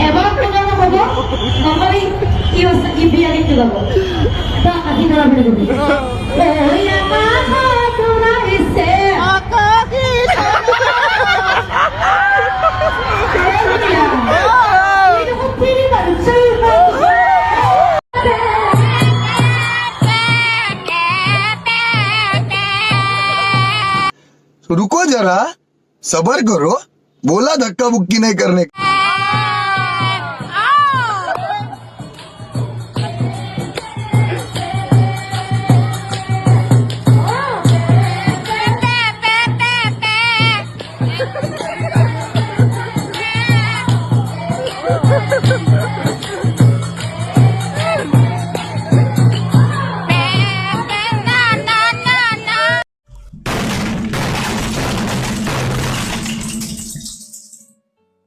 এবার কোন হবো নরমালি কি হচ্ছে কি বিয়া দিতে যাবো তা আকি ধরা ফেলে দেবে ওই আমার তোরা এসে আকাকি रुको जरा सबर करो बोला धक्का बुक्की नहीं करने Ha ha ha!